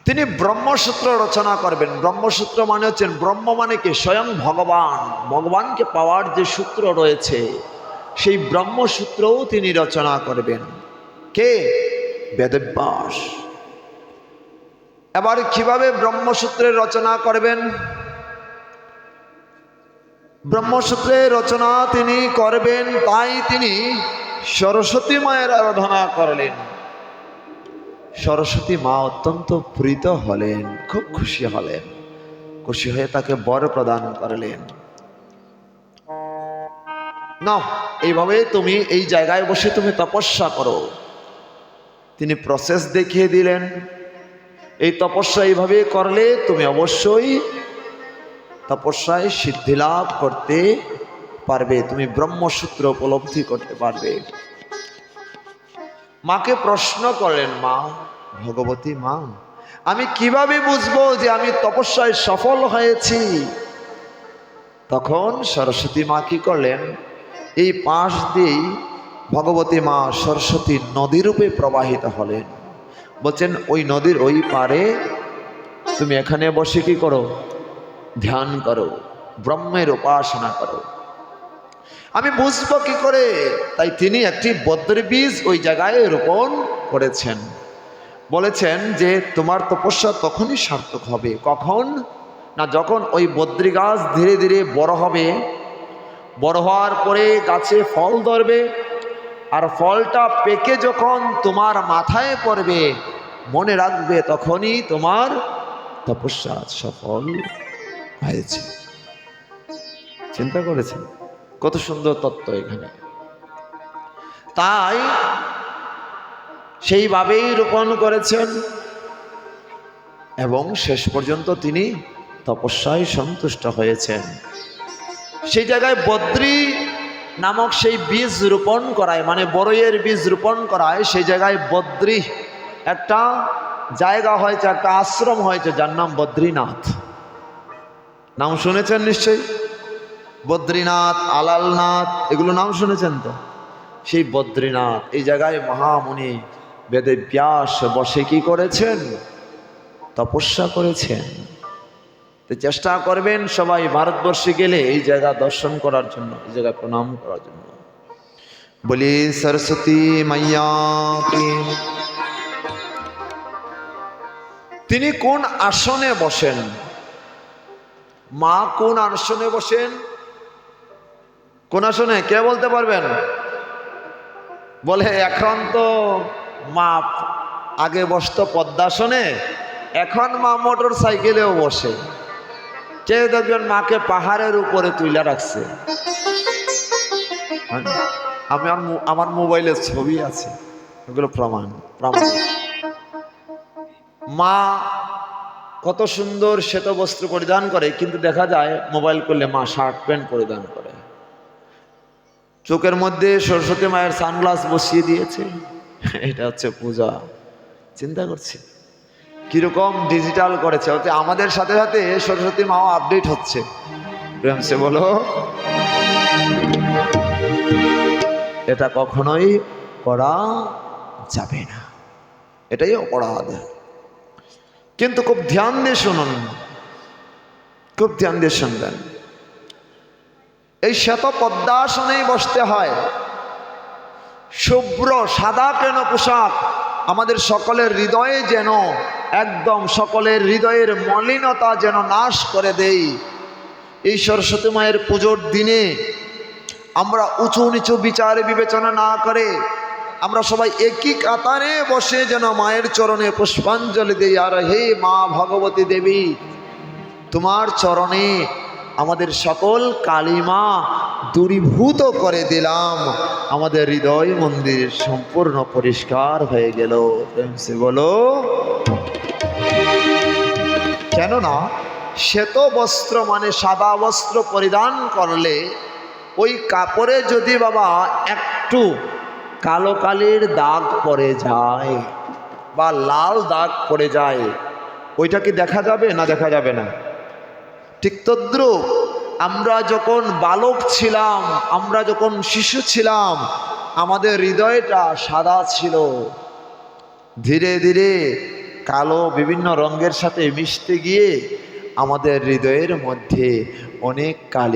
তিনি ব্রহ্মসূত্র রচনা করবেন। ব্রহ্মসূত্র মানে হচ্ছেন, ব্রহ্ম মানে কি? স্বয়ং ভগবান। ভগবানকে পাওয়ার যে সূত্র রয়েছে সেই ব্রহ্মসূত্রও তিনি রচনা করবেন। কে? বেদব্যাস। এবার কিভাবে ব্রহ্মসূত্রের রচনা করবেন? ব্রহ্মসূত্রের রচনা তিনি করবেন, তাই তিনি সরস্বতী মায়ের আরাধনা করলেন। সরস্বতী মা অত্যন্ত প্রীত হলেন, খুব খুশি হলেন। খুশি হয়ে তাকে বর প্রদান করলেন। না, এইভাবে তুমি এই জায়গায় বসে তুমি তপস্যা করো। তিনি প্রসেস দেখিয়ে দিলেন, এই তপস্যা এইভাবে করলে তুমি অবশ্যই তপস্যায় সিদ্ধি লাভ করতে পারবে, তুমি ব্রহ্মসূত্র উপলব্ধি করতে পারবে। মাকে প্রশ্ন করলেন, মা ভগবতী মা, আমি কিভাবে বুঝবো যে আমি তপস্যায় সফল হয়েছি? তখন সরস্বতী মা কি করলেন? এই পাশ দিয়েই ভগবতী মা সরস্বতী নদীরূপে প্রবাহিত হলেন। বলছেন, ওই নদীর ওই পারে তুমি এখানে বসে কি করো? ধ্যান করো, ব্রহ্মের উপাসনা করো। আমি বুঝবো কি করে? তাই তিনি একটি বদ্রি বীজ ওই জায়গায় রোপণ করেছেন। বলেছেন যে তোমার তপস্যা তখনই সার্থক হবে। কখন? না, যখন ওই বদ্রি গাছ ধীরে ধীরে বড় হবে, বড় হওয়ার পরে গাছে ফল ধরবে, আর ফলটা পেকে যখন তোমার মাথায় পড়বে, মনে রাখবে তখনই তোমার তপস্যা সফল হয়েছে। চিন্তা করেছেন? কত সুন্দর তত্ত্ব এখানে। তাই সেইভাবেই রোপণ করেছেন এবং শেষ পর্যন্ত তিনি তপস্যায় সন্তুষ্ট হয়েছেন। সেই জায়গায় বদ্রি নামক সেই বীজ রোপণ করায়, মানে বড়ইয়ের বীজ রোপণ করায়, সেই জায়গায় বদ্রি একটা জায়গা হয়েছে, একটা আশ্রম হয়েছে, যার নাম বদ্রীনাথ। নাম শুনেছেন নিশ্চয়ই? বদ্রীনাথ, আলালনাথ, এগুলো নাম শুনেছেন তো? সেই বদ্রীনাথ, এই জায়গায় মহামুনি বেদব্যাস বসে কি করেছেন? তপস্যা করেছেন। তো চেষ্টা করবেন সবাই ভারতবর্ষে গেলে এই জায়গা দর্শন করার জন্য, এই জায়গায় প্রণাম করার জন্য। বলি সরস্বতী মাইয়া কি। তিনি কোন আসনে বসেন? মা কোন আসনে বসেন? কোন আসনে? কে বলতে পারবেন? বলে এখন তো মা আগে বসতো পদ্মাসনে, এখন মা মোটর সাইকেলেও বসে। কেউ দেখবেন মাকে পাহাড়ের উপরে তুলে রাখছে। আমার মোবাইলে ছবি আছে, ওগুলো প্রমাণ। মা কত সুন্দর শ্বেত বস্ত্র পরিধান করে, কিন্তু দেখা যায় মোবাইল করলে মা শার্ট প্যান্ট পরিধান করে। চোখের মধ্যে সরস্বতী মায়ের সানগ্লাস বসিয়ে দিয়েছে। এটা হচ্ছে পূজা। চিন্তা করছি কিরকম ডিজিটাল করেছে। আমাদের সাথে সাথে সরস্বতী মাও আপডেট হচ্ছে। প্রেম সে বলো। এটা কখনোই করা যাবে না, এটাই অপরাধ। কিন্তু খুব ধ্যান দিয়ে শুনুন, খুব ধ্যান দিয়ে শুনবেন। এই শ্বেত পদ্মাসনেই বসতে হয়। শুভ্র সাদা কেন পোশাক, আমাদের সকলের হৃদয়ে যেন একদম সকলের হৃদয়ের মলিনতা যেন নাশ করে দেই। এই সরস্বতী মায়ের পুজোর দিনে আমরা উঁচু নিচু বিচার বিবেচনা না করে আমরা সবাই একই কাতারে বসে যেন মায়ের চরণে পুষ্পাঞ্জলি দেই। আর হে মা ভগবতী দেবী, তোমার চরণে আমাদের সকল কালিমা দূরীভূত করে দিলাম, আমাদের হৃদয় মন্দির সম্পূর্ণ পরিষ্কার হয়ে গেল। বলো। কেননা শ্বেত বস্ত্র মানে সাদা বস্ত্র পরিধান করলে ওই কাপড়ে যদি বাবা একটু কালো কালির দাগ পড়ে যায় বা লাল দাগ পড়ে যায়, ওইটা কি দেখা যাবে না দেখা যাবে না? ঠিক তদ্রূপ আমরা যখন বালক ছিলাম, আমরা যখন শিশু ছিলাম, আমাদের হৃদয়টা সাদা ছিল। ধীরে ধীরে কালো বিভিন্ন রঙের সাথে মিশতে গিয়ে আমাদের হৃদয়ের মধ্যে অনেক কালি